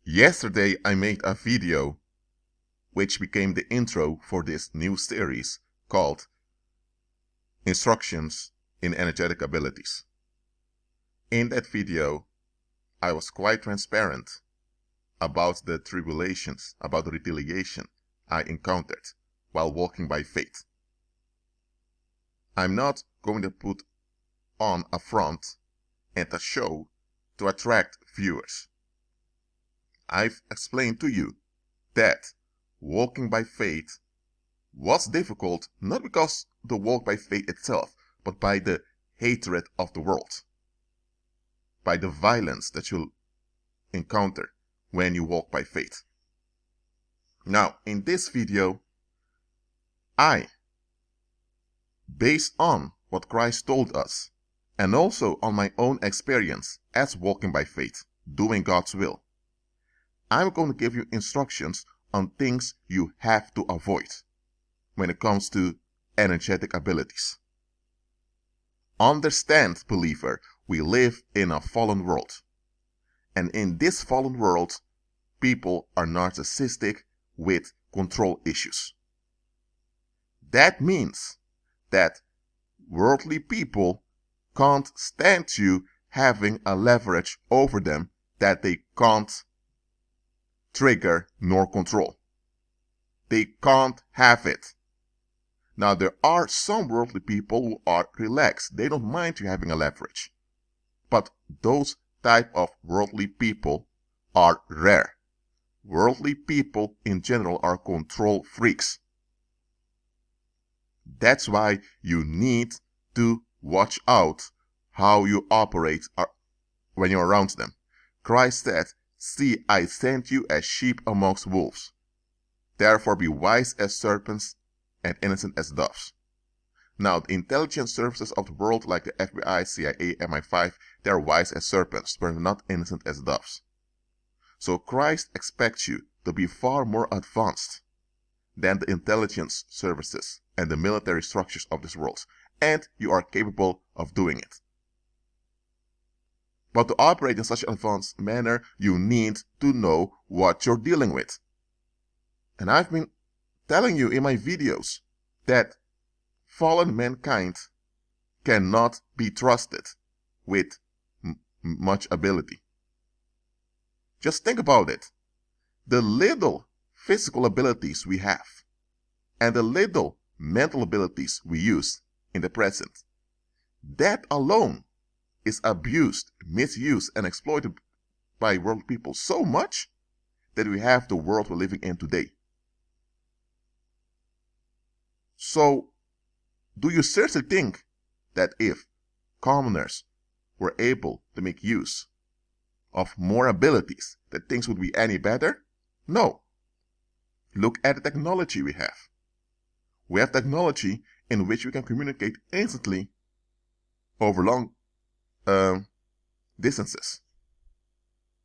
Yesterday I made a video which became the intro for this new series called Instructions in Energetic Abilities. In that video, I was quite transparent about the tribulations, about the retaliation I encountered while walking by faith. I'm not going to put on a front and a show to attract viewers. I've explained to you that walking by faith was difficult not because the walk by faith itself, but by the hatred of the world, by the violence that you'll encounter when you walk by faith. Now, in this video, based on what Christ told us, and also on my own experience as walking by faith, doing God's will, I'm going to give you instructions on things you have to avoid when it comes to energetic abilities. Understand, believer, we live in a fallen world. And in this fallen world, people are narcissistic with control issues. That means that worldly people can't stand you having a leverage over them that they can't trigger nor control. They can't have it. Now, there are some worldly people who are relaxed. They don't mind you having a leverage. But those type of worldly people are rare. Worldly people in general are control freaks. That's why you need to watch out how you operate when you're around them. Christ said, "See, I sent you as sheep amongst wolves. Therefore be wise as serpents and innocent as doves." Now, the intelligence services of the world like the FBI, CIA, MI5, they're wise as serpents, but not innocent as doves. So Christ expects you to be far more advanced than the intelligence services and the military structures of this world, and you are capable of doing it. But to operate in such an advanced manner, you need to know what you're dealing with. And I've been telling you in my videos that fallen mankind cannot be trusted with much ability. Just think about it. The little physical abilities we have and the little mental abilities we use in the present, that alone is abused, misused, and exploited by world people so much that we have the world we're living in today. So, do you seriously think that if commoners were able to make use of more abilities, that things would be any better? No. Look at the technology we have. We have technology in which we can communicate instantly over long distances.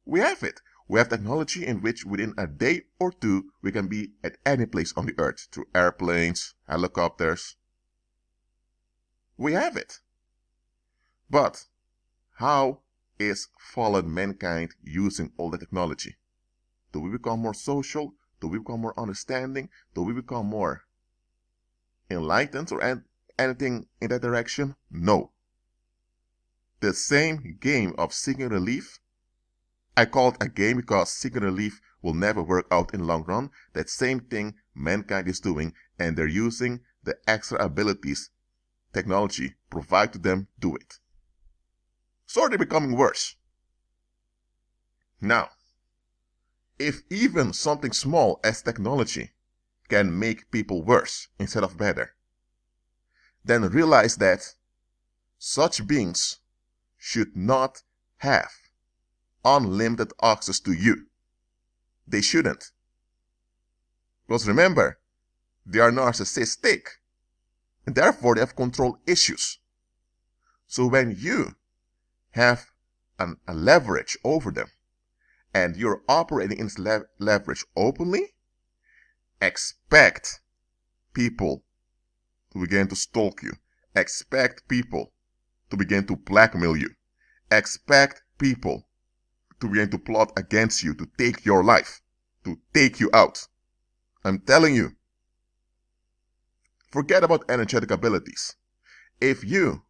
We have it. We have technology in which within a day or two we can be at any place on the earth through airplanes, helicopters. We have it. But how is fallen mankind using all the technology? Do we become more social? Do we become more understanding? Do we become more enlightened or anything in that direction? No. The same game of seeking relief, I call it a game because seeking relief will never work out in the long run. That same thing mankind is doing, and they're using the extra abilities technology provide to them do it. So they're becoming worse. Now, if even something small as technology can make people worse instead of better, then realize that such beings should not have unlimited access to you. They shouldn't. Because remember, they are narcissistic, and therefore they have control issues. So when you have a leverage over them, and you're operating in this leverage openly, expect people to begin to stalk you. Expect people to begin to blackmail you. Expect people to begin to plot against you, to take your life, to take you out. I'm telling you. Forget about energetic abilities. If you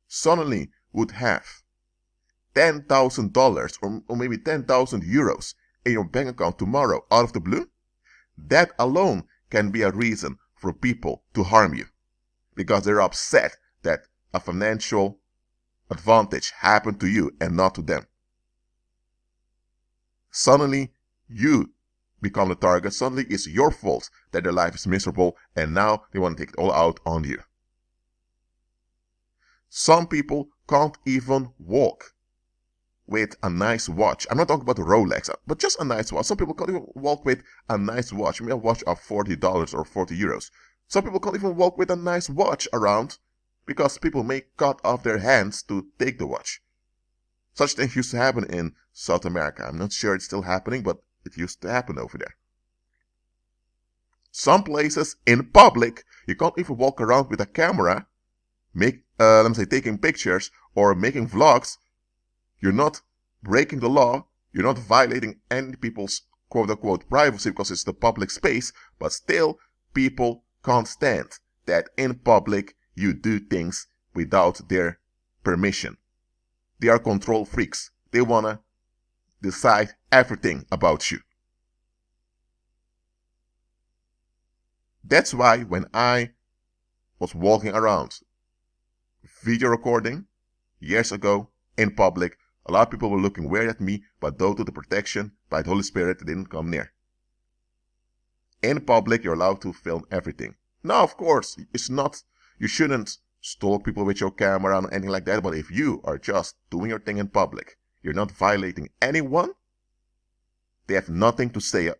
suddenly would have $10,000 or maybe 10,000 euros in your bank account tomorrow out of the blue, that alone can be a reason for people to harm you because they're upset that a financial advantage happened to you and not to them. Suddenly, you become the target. Suddenly, it's your fault that their life is miserable and now they want to take it all out on you. Some people can't even walk with a nice watch. I'm not talking about a Rolex, but just a nice watch. Some people can't even walk with a nice watch. Maybe a watch of $40 or 40 euros. Some people can't even walk with a nice watch around because people may cut off their hands to take the watch. Such things used to happen in South America. I'm not sure it's still happening, but it used to happen over there. Some places in public, you can't even walk around with a camera, taking pictures or making vlogs. You're not breaking the law. You're not violating any people's quote-unquote privacy because it's the public space, but still people can't stand that in public you do things without their permission. They are control freaks. They want to decide everything about you. That's why when I was walking around video recording years ago in public, a lot of people were looking weird at me, but due to the protection by the Holy Spirit, they didn't come near. In public, you're allowed to film everything. Now, of course, you shouldn't stalk people with your camera or anything like that, but if you are just doing your thing in public, you're not violating anyone, they have nothing to say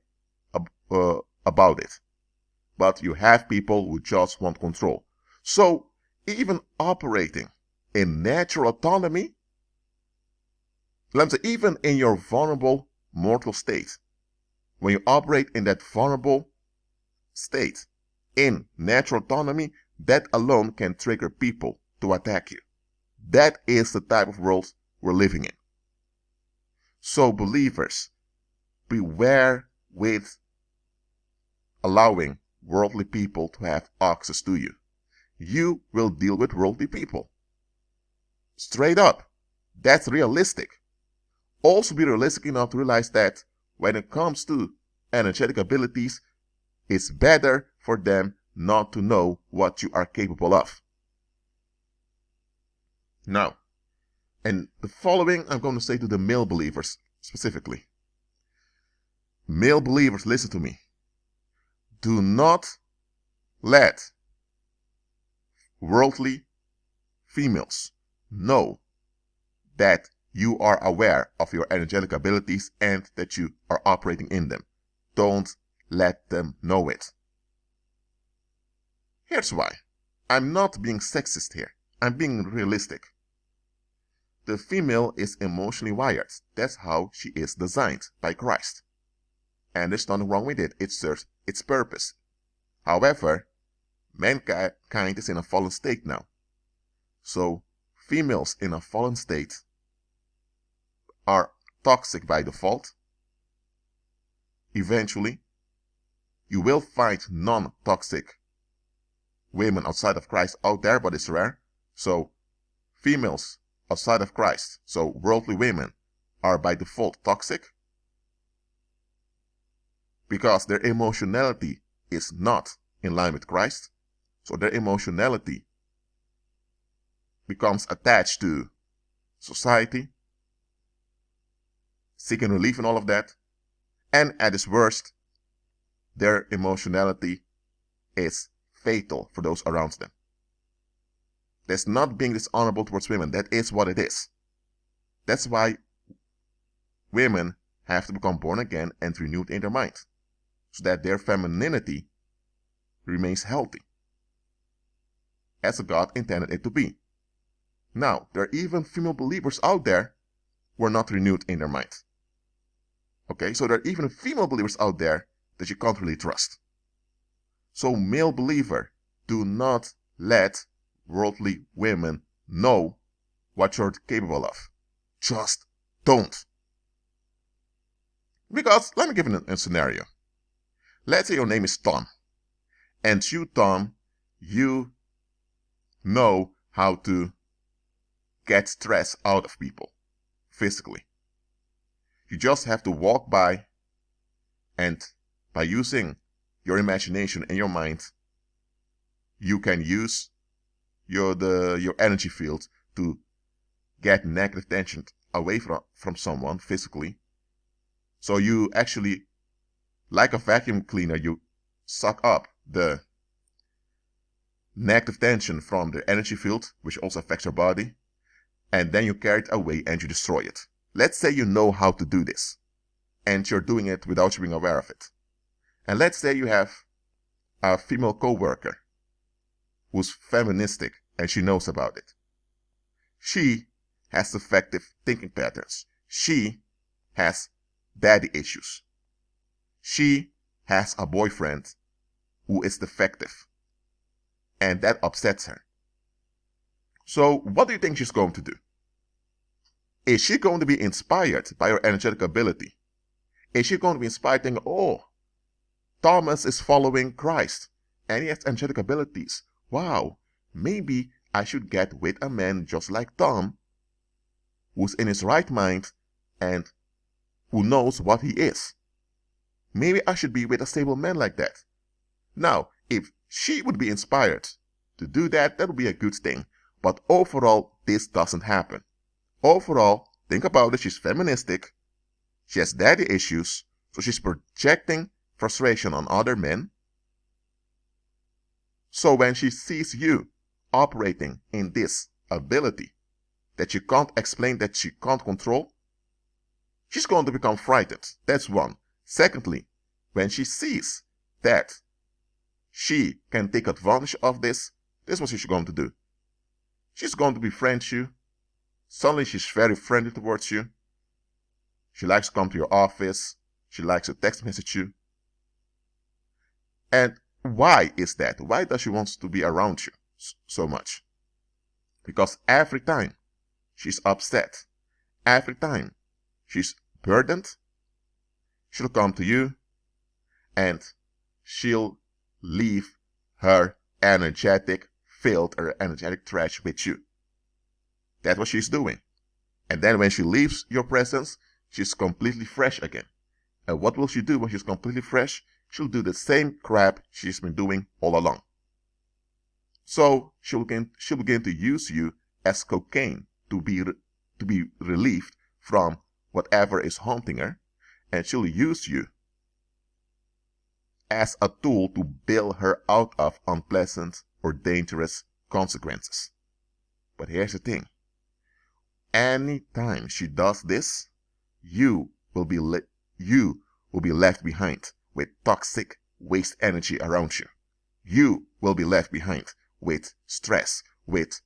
about it. But you have people who just want control. So, even operating in natural autonomy, even in your vulnerable mortal state, when you operate in that vulnerable state, in natural autonomy, that alone can trigger people to attack you. That is the type of world we're living in. So believers, beware with allowing worldly people to have access to you. You will deal with worldly people. Straight up. That's realistic. Also be realistic enough to realize that when it comes to energetic abilities, it's better for them not to know what you are capable of. Now, and the following I'm going to say to the male believers specifically. Male believers, listen to me. Do not let worldly females know that you are aware of your energetic abilities and that you are operating in them. Don't let them know it. Here's why. I'm not being sexist here. I'm being realistic. The female is emotionally wired. That's how she is designed by Christ. And there's nothing wrong with it. It serves its purpose. However, mankind is in a fallen state now. So, females in a fallen state are toxic by default. Eventually, you will find non-toxic women outside of Christ out there, but it's rare. So, females outside of Christ, so worldly women, are by default toxic because their emotionality is not in line with Christ. So their emotionality becomes attached to society, seeking relief and all of that. And at its worst, their emotionality is fatal for those around them. That's not being dishonorable towards women. That is what it is. That's why women have to become born again and renewed in their mind, so that their femininity remains healthy, as God intended it to be. Now, there are even female believers out there who are not renewed in their mind. Okay, so there are even female believers out there that you can't really trust. So, male believer, do not let worldly women know what you're capable of. Just don't. Because let me give you a scenario. Let's say your name is Tom. And you, Tom, you know how to get stress out of people physically. You just have to walk by, and by using your imagination and your mind, you can use your energy field to get negative tension away from someone physically. So you actually, like a vacuum cleaner, you suck up the negative tension from the energy field, which also affects your body, and then you carry it away and you destroy it. Let's say you know how to do this, and you're doing it without you being aware of it. And let's say you have a female co-worker who's feministic and she knows about it. She has defective thinking patterns. She has daddy issues. She has a boyfriend who is defective, and that upsets her. So what do you think she's going to do? Is she going to be inspired by your energetic ability? Is she going to be inspired thinking, oh, Thomas is following Christ and he has energetic abilities. Wow, maybe I should get with a man just like Tom, who's in his right mind and who knows what he is. Maybe I should be with a stable man like that. Now, if she would be inspired to do that, that would be a good thing. But overall, this doesn't happen. Overall, think about it, she's feministic, she has daddy issues, so she's projecting frustration on other men. So when she sees you operating in this ability that you can't explain, that she can't control, she's going to become frightened. That's one. Secondly, when she sees that she can take advantage of this is what she's going to do. She's going to befriend you. Suddenly she's very friendly towards you. She likes to come to your office. She likes to text message you. And why is that? Why does she want to be around you so much? Because every time she's upset, every time she's burdened, she'll come to you and she'll leave her energetic field or energetic trash with you. That's what she's doing. And then when she leaves your presence, she's completely fresh again. And what will she do when she's completely fresh? She'll do the same crap she's been doing all along. So she'll begin to use you as cocaine to be relieved from whatever is haunting her, and she'll use you as a tool to bail her out of unpleasant or dangerous consequences. But here's the thing. Anytime she does this, you will be left behind with toxic waste energy around you. You will be left behind with stress, with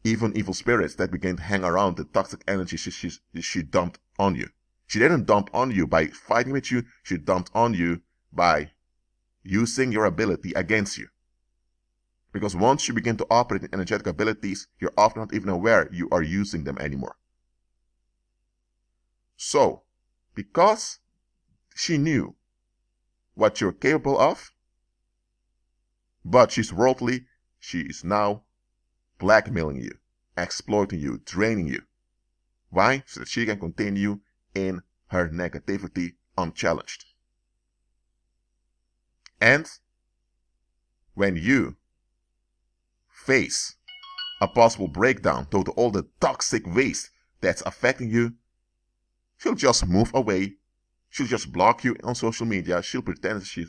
even evil spirits that begin to hang around the toxic energy she dumped on you. She didn't dump on you by fighting with you. She dumped on you by using your ability against you. Because once you begin to operate in energetic abilities, you're often not even aware you are using them anymore. So, because she knew what you're capable of, but she's worldly, she is now blackmailing you, exploiting you, draining you. Why? So that she can continue in her negativity unchallenged. And when you face a possible breakdown due to all the toxic waste that's affecting you, she'll just move away. She'll just block you on social media. She'll pretend she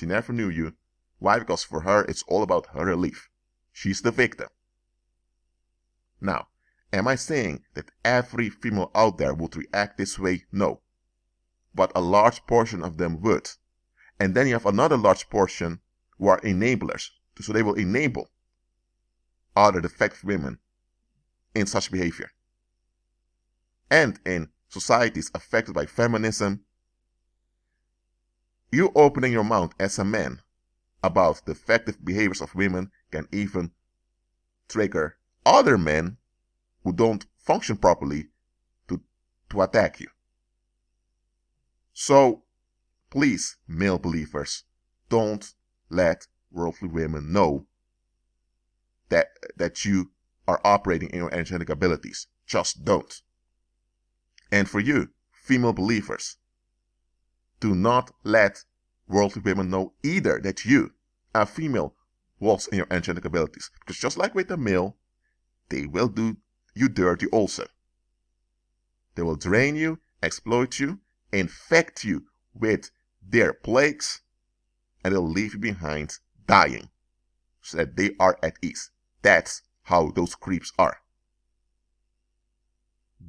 never knew you. Why? Because for her, it's all about her relief. She's the victim. Now, am I saying that every female out there would react this way? No. But a large portion of them would. And then you have another large portion who are enablers. So they will enable other defective women in such behavior. And in societies affected by feminism, you opening your mouth as a man about the defective behaviors of women can even trigger other men who don't function properly to attack you. So please, male believers, don't let worldly women know that you are operating in your angelic abilities. Just don't. And for you, female believers, do not let worldly women know either that you, a female, walks in your angelic abilities. Because just like with the male, they will do you dirty also. They will drain you, exploit you, infect you with their plagues, and they'll leave you behind dying so that they are at ease. That's how those creeps are.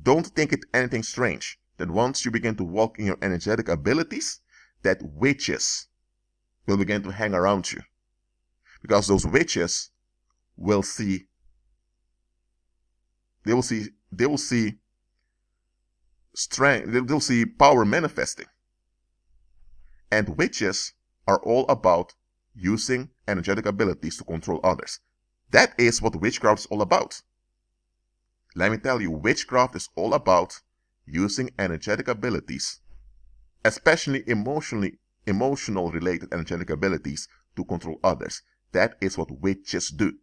Don't think it anything strange that once you begin to walk in your energetic abilities, that witches will begin to hang around you. Because those witches will see strength, they'll see power manifesting. And witches are all about using energetic abilities to control others. That is what witchcraft is all about. Let me tell you, witchcraft is all about using energetic abilities, especially emotional related energetic abilities, to control others. That is what witches do.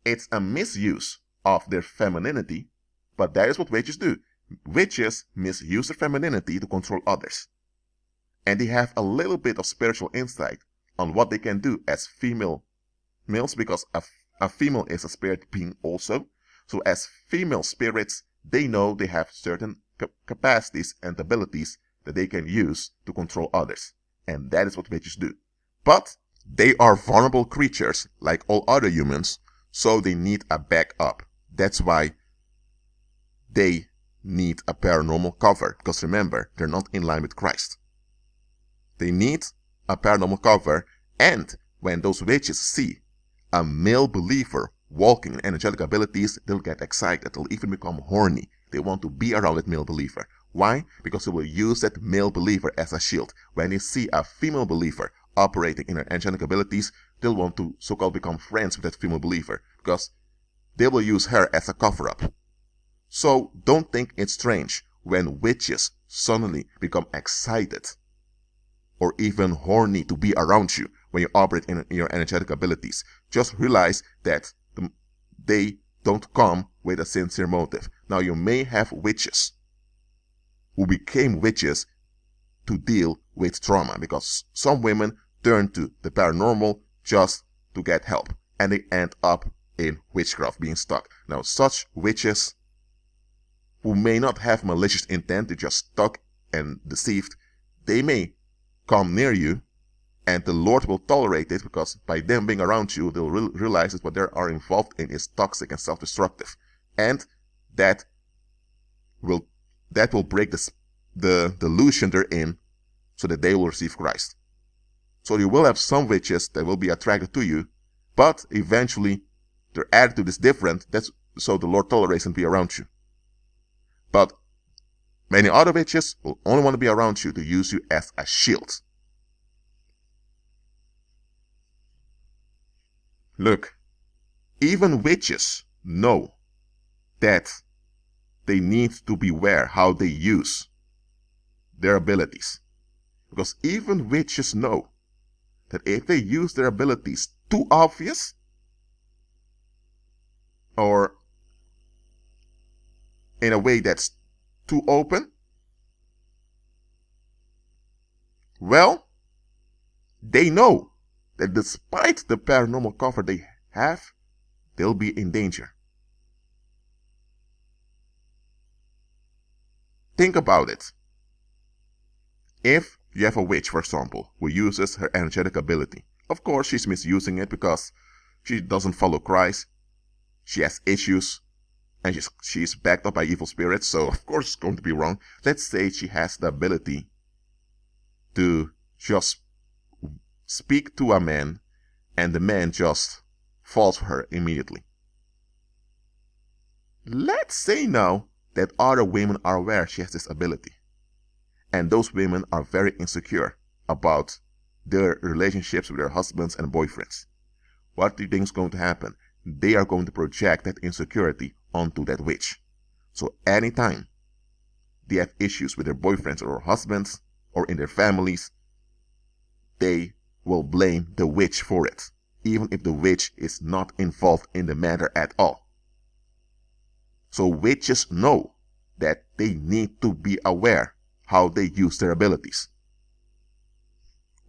It's a misuse of their femininity, but that is what witches do. Witches misuse their femininity to control others. And they have a little bit of spiritual insight on what they can do as males, because a female is a spirit being also. So as female spirits, they know they have certain capacities and abilities that they can use to control others. And that is what witches do. But they are vulnerable creatures like all other humans, so they need a backup. That's why they need a paranormal cover, because remember, they're not in line with Christ. They need a paranormal cover, and when those witches see a male believer walking in angelic abilities, they'll get excited. They'll even become horny. They want to be around that male believer. Why? Because they will use that male believer as a shield. When they see a female believer operating in her angelic abilities, they'll want to so-called become friends with that female believer, because they will use her as a cover-up. So don't think it's strange when witches suddenly become excited or even horny to be around you when you operate in your energetic abilities. Just realize that they don't come with a sincere motive. Now, you may have witches who became witches to deal with trauma, because some women turn to the paranormal just to get help, and they end up in witchcraft, being stuck. Now, such witches who may not have malicious intent, they're just stuck and deceived, they may come near you, and the Lord will tolerate it, because by them being around you, they'll realize that what they are involved in is toxic and self-destructive, and that will break the delusion they're in, so that they will receive Christ. So you will have some witches that will be attracted to you, but eventually their attitude is different. So the Lord tolerates and be around you. But many other witches will only want to be around you to use you as a shield. Look, even witches know that they need to beware how they use their abilities. Because even witches know that if they use their abilities too obvious, or in a way that's too open, well, they know that despite the paranormal cover they have, they'll be in danger. Think about it. If you have a witch, for example, who uses her energetic ability, of course she's misusing it because she doesn't follow Christ, she has issues, and she's backed up by evil spirits, so of course it's going to be wrong. Let's say she has the ability to just speak to a man, and the man just falls for her immediately. Let's say now that other women are aware she has this ability, and those women are very insecure about their relationships with their husbands and boyfriends. What do you think is going to happen? They are going to project that insecurity onto that witch. So anytime they have issues with their boyfriends or husbands or in their families, they will blame the witch for it, even if the witch is not involved in the matter at all. So witches know that they need to be aware how they use their abilities.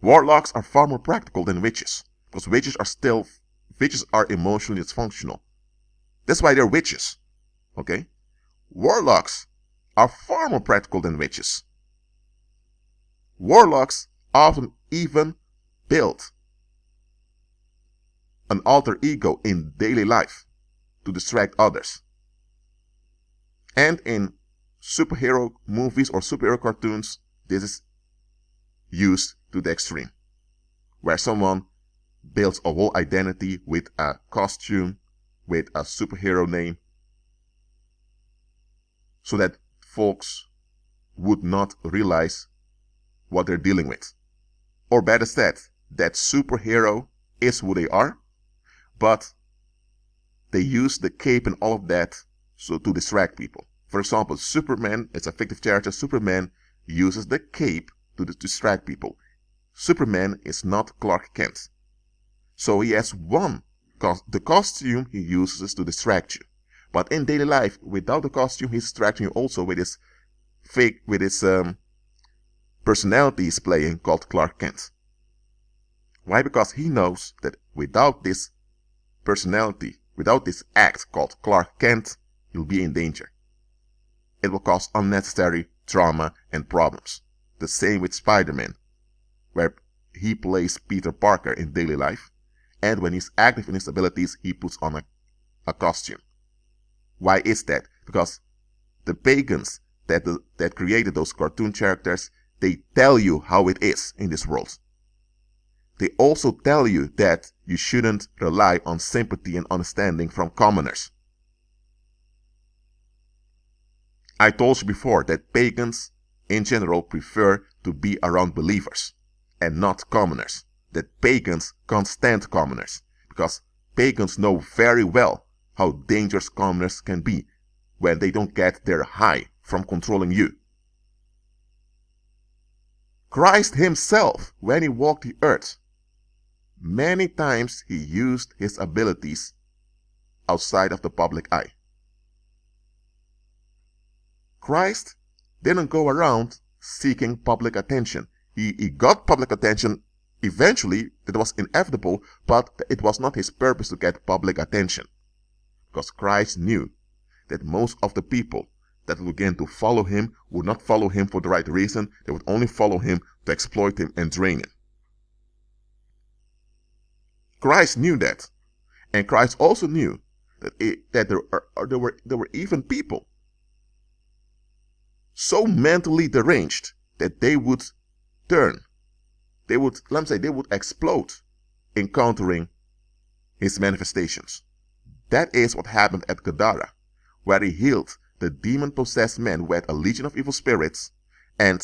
Warlocks are far more practical than witches, because witches are emotionally dysfunctional. That's why they're witches. Okay? Warlocks are far more practical than witches. Warlocks often even build an alter ego in daily life to distract others. And in superhero movies or superhero cartoons, this is used to the extreme, where someone builds a whole identity with a costume, with a superhero name, so that folks would not realize what they're dealing with. Or better said, that superhero is who they are, but they use the cape and all of that so to distract people. For example, Superman is a fictive character. Superman uses the cape to distract people. Superman is not Clark Kent. So he has the costume he uses to distract you. But in daily life, without the costume, he's distracting you also with his personality he's playing called Clark Kent. Why? Because he knows that without this personality, without this act called Clark Kent, he'll be in danger. It will cause unnecessary trauma and problems. The same with Spider-Man, where he plays Peter Parker in daily life, and when he's active in his abilities, he puts on a costume. Why is that? Because the pagans that created those cartoon characters, they tell you how it is in this world. They also tell you that you shouldn't rely on sympathy and understanding from commoners. I told you before that pagans in general prefer to be around believers and not commoners. That pagans can't stand commoners because pagans know very well how dangerous commoners can be when they don't get their high from controlling you. Christ himself, when he walked the earth, many times he used his abilities outside of the public eye. Christ didn't go around seeking public attention. He got public attention eventually. That was inevitable, but it was not his purpose to get public attention. Because Christ knew that most of the people that would begin to follow him would not follow him for the right reason. They would only follow him to exploit him and drain him. Christ knew that. And Christ also knew that there were even people so mentally deranged that they would explode encountering his manifestations. That is what happened at Gadara, where he healed the demon-possessed man who had a legion of evil spirits, and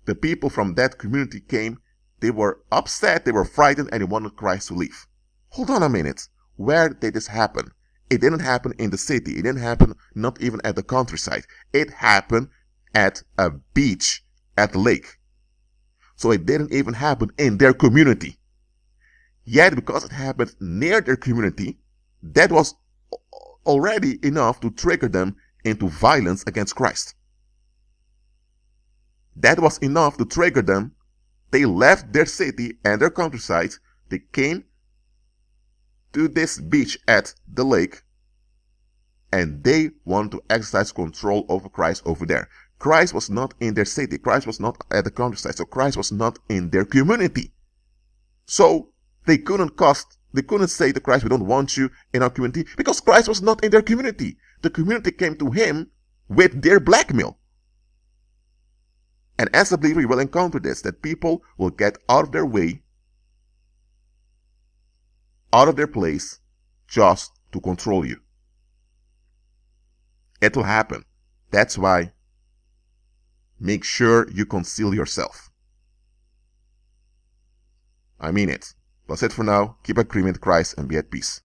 the people from that community came. They were upset, they were frightened, and they wanted Christ to leave. Hold on a minute. Where did this happen? It didn't happen in the city. It didn't happen not even at the countryside. It happened at a beach at the lake. So it didn't even happen in their community. Yet because it happened near their community, that was already enough to trigger them into violence against Christ. That was enough to trigger them. They left their city and their countryside. They came to this beach at the lake, and they want to exercise control over Christ over there. Christ was not in their city. Christ was not at the countryside. So Christ was not in their community. So they couldn't say to Christ, we don't want you in our community, because Christ was not in their community. The community came to him with their blackmail. And as a believer, you will encounter this, that people will get out of their way, out of their place, just to control you. It will happen. That's why make sure you conceal yourself. I mean it. That's it for now. Keep agreeing with Christ and be at peace.